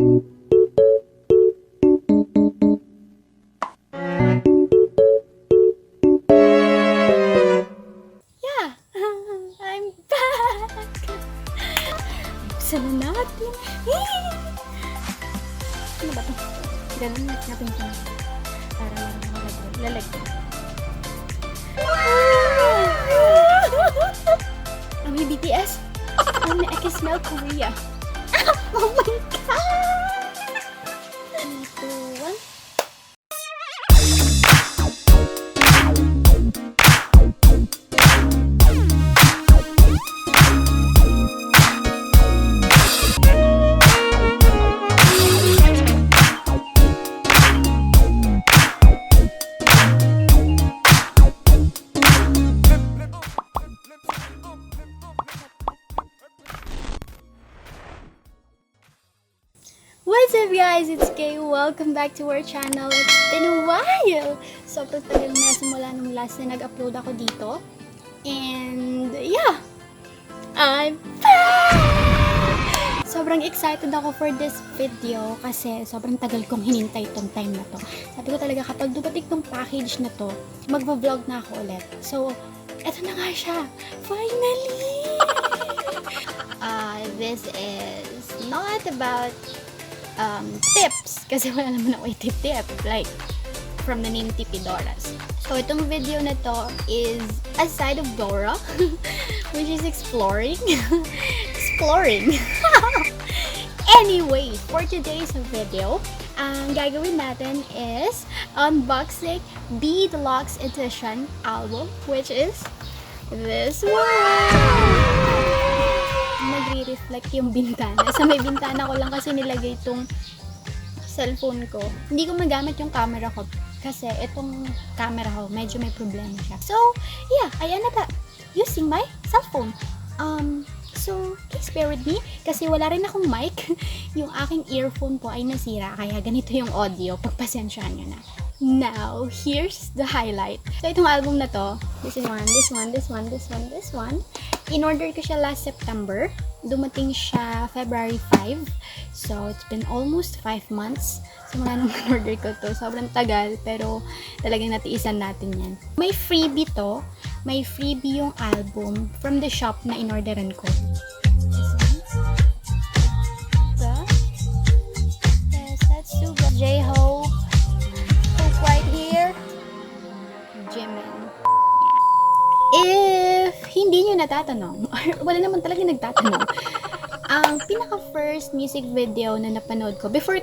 Yeah, I'm back! Buksan na natin. Ano ba ito? Ganun natin ito. Para lalagyan. May BTS. I can smell Korea. Oh my god! 3, 2, 1. What's up guys? It's Kay. Welcome back to our channel. It's been a while! Sobrang tagal na simula nung last na nag-upload ako dito. And yeah! I'm back! Sobrang excited ako for this video kasi sobrang tagal kong hinintay itong time na to. Sabi ko talaga kapag dumating tong package na to, magvo-vlog na ako ulit. So, eto na nga siya! Finally! This is not about tips kasi wala naman ako tip like from the name Tipidoras. So itong video na to is a side of Dora which is exploring. Anyway, for today's video, ang gagawin natin is unboxing B Deluxe Edition album, which is this one. Nagre-reflect yung bintana. Sa may bintana ko lang kasi nilagay itong cellphone ko. Hindi ko magamit yung camera ko kasi itong camera ko medyo may problema siya. So, yeah, ayan na ba. Using my cellphone. So, please bear with me kasi wala rin akong mic. Yung aking earphone po ay nasira kaya ganito yung audio. Pagpasensyaan nyo na. Now, here's the highlight. So, itong album na to, this one. In-order ko siya last September. Dumating siya February 5. So, it's been almost 5 months. Simula nung in-order ko to. Sobrang tagal, pero talagang natiisan natin yan. May freebie to. May freebie yung album from the shop na in-orderan ko. Yes, let's do the J-Hope. Right here. Jimin. If hindi nyo natatanong, or wala naman talaga nagtatanong, ang pinaka-first music video na napanood ko, before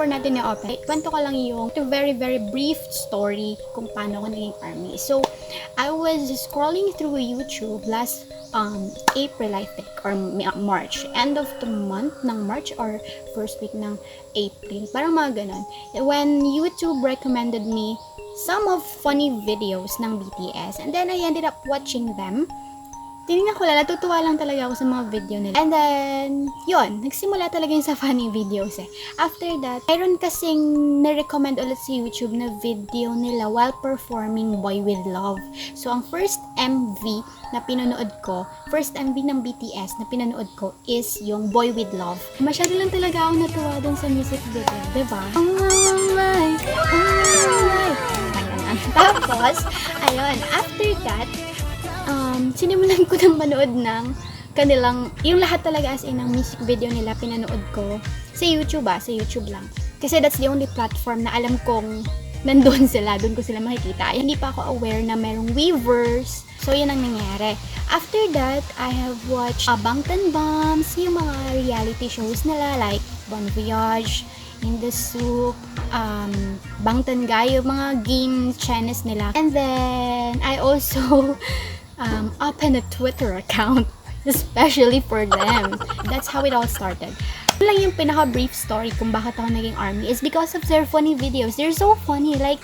natin i-open, kwento ko lang yung very brief story kung paano ako naging army. So, I was scrolling through YouTube last April, I think, or March. End of the month ng March or first week ng April. Parang mga ganon. When YouTube recommended me some of funny videos ng BTS. And then, I ended up watching them. Tinignan ko lang, natutuwa lang talaga ako sa mga video nila. And then, yun, nagsimula talaga yung sa funny videos eh. After that, mayroon kasing na-recommend ulit sa YouTube na video nila while performing Boy With Love. So, ang first MV na pinanood ko, first MV ng BTS na pinanood ko is yung Boy With Love. Masyado lang talaga ako natuwa dun sa music video, diba? Oh my. Tapos, ayun, after that, sinimulan ko ng manood ng kanilang, yung lahat talaga as in ng music video nila pinanood ko sa YouTube sa YouTube lang. Kasi that's the only platform na alam kong nandun sila, doon ko sila makikita. Hindi pa ako aware na merong Weavers. So, yun ang nangyari. After that, I have watched Bangtan Bombs, yung mga reality shows nila like Bon Voyage, In the Soup, Bangtan Guy, yung mga game channels nila. And then, I also open a Twitter account especially for them. That's how it all started. Yun lang yung pinaka-brief story kung bakit ako naging army is because of their funny videos. They're so funny. Like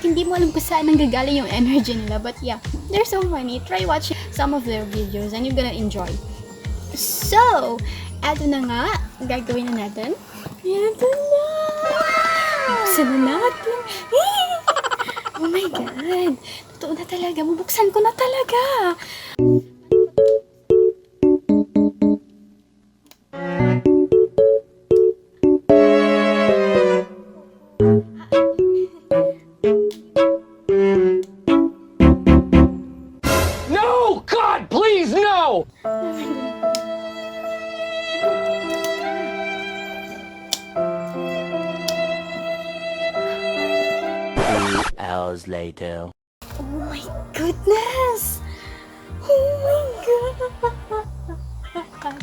hindi mo alam kung saan nanggagaling yung energy nila. But yeah, they're so funny. Try watching some of their videos and you're gonna enjoy. So, eto na nga. Gagawin na natin. Eto na! Buksan na natin. Oh my God! Totoo na talaga. Bubuksan ko na talaga. hours later. Oh my goodness! Oh my God!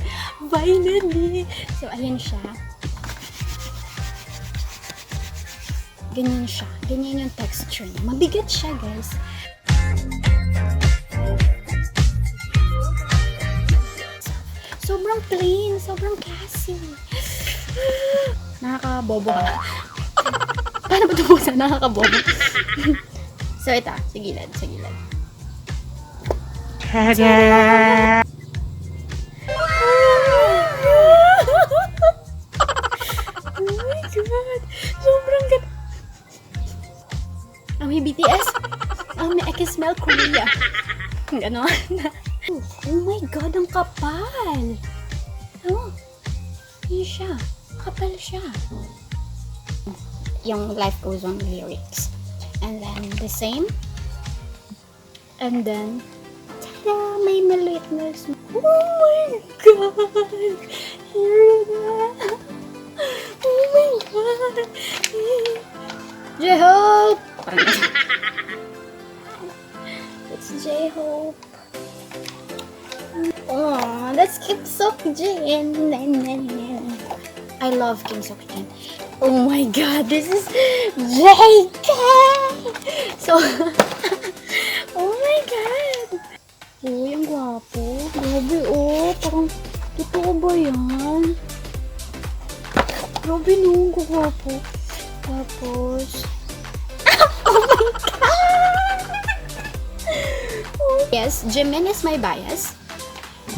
Finally! So, ayan siya. Ganyan siya. Ganyan yung texture niya. Mabigat siya, guys. Sobrang plain. Sobrang classy. Nakakabobo ka. Paano ba ito buksan? Nakakabobo. So, ito. Sa gilid. Sa gilid. Ta-da! Oh my God! Sobrang ganda. May BTS. I can smell Korea. Ganon. Oh my God, ang kapal. Oh, yun siya. Kapal siya. Yung life goes on lyrics. And then the same. And then, tada! May maliit na smell. Oh my God! Hear that? Oh my God! J-Hope! It's J-Hope. Oh, that's Kim Sok-jin. I love Kim Sok-jin. Oh my God, this is JK! So, oh my God! Oh, yung gwapo. Grabe, oh. Parang, totoo ba yan? Grabe, no. Gwapo. Tapos, oh my God! Yes, Jimin is my bias.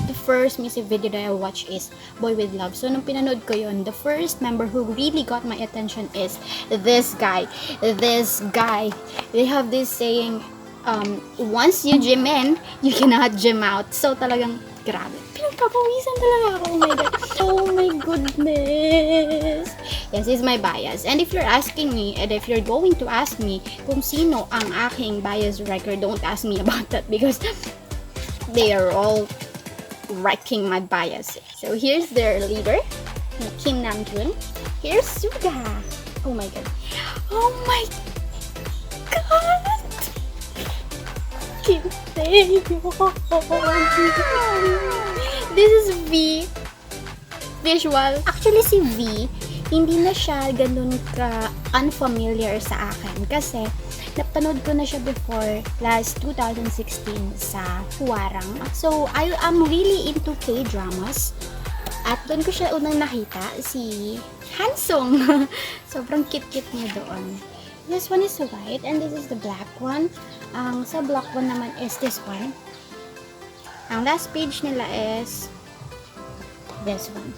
The first music video that I watched is Boy With Love. So, nung pinanood ko yun, the first member who really got my attention is this guy. This guy. They have this saying, once you gym in, you cannot gym out. So, talagang grabe. Pinagpapawisan talaga ako. Oh my God. Oh my goodness. Yes, it's my bias. And if you're asking me, and if you're going to ask me kung sino ang aking bias wrecker, don't ask me about that because they are all wrecking my bias. So here's their leader, Kim Namjoon. Here's Suga. Oh my God. Oh my God. Kim Tae-yeon. This is V. Visual. Actually, si V, hindi na siya ganun ka unfamiliar sa akin kasi napanood ko na siya before last 2016 sa Huwarang. So, I am really into K-dramas. At doon ko siya unang nakita, si Hansung. Sobrang cute-cute niya doon. This one is white and this is the black one. Ang sa black one naman is this one. Ang last page nila is this one.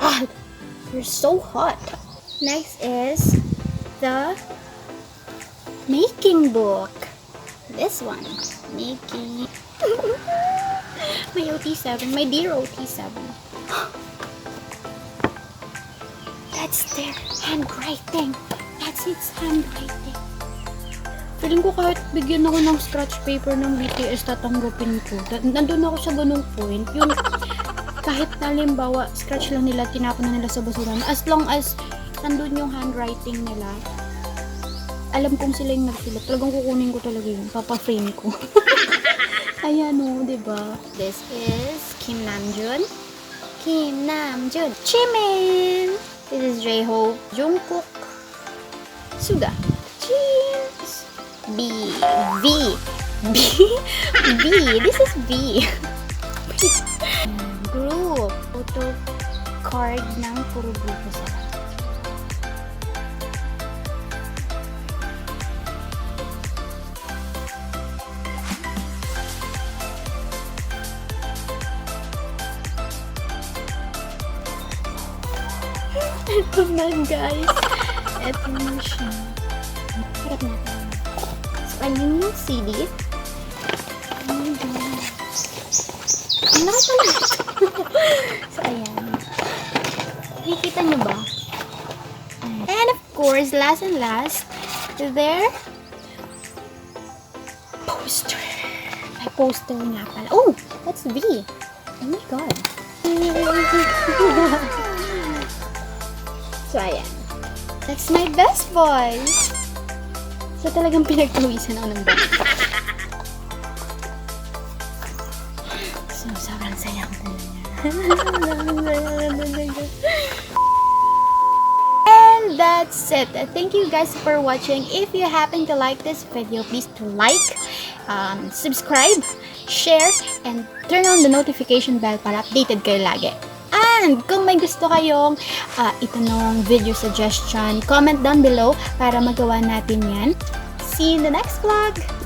Ah, you're so hot. Next is the making book. This one. Making. My OT7. My dear OT7. That's their handwriting. That's its handwriting. Feeling ko kahit bigyan ako ng scratch paper ng BTS, tatanggapin ko. Nandun ako sa ganung point. Yung kahit halimbawa, scratch lang nila, tinapon na nila sa basura. As long as nandun yung handwriting nila, alam kong sila yung nagsulat. Talagang kukunin ko talaga yun. Papa-frame ko. Ayan o, diba? This is Kim Namjoon. Kim Namjoon. Jimin! This is J-Hope. Jungkook. Suga. Jeans. B. V. B. B. This is B. Group. Photo card ng puro grupo sila. Ito na guys. Ito na siya. Harap natin. So, ayun yung CD. Oh my God. Ang laki pala ito. So, ayan. Nakikita niyo ba? And of course, last and last, their poster. May poster nga pala. Oh! That's V. Oh my God. So, ayan. That's my best boys. So talagang pinagpawisan ako ng bata. So, sobrang saya ko talaga. And that's it. Thank you guys for watching. If you happen to like this video, please to like, subscribe, share, and turn on the notification bell para updated kayo lagi. And kung may gusto kayong itanong, video suggestion, comment down below para magawa natin yan. See you in the next vlog!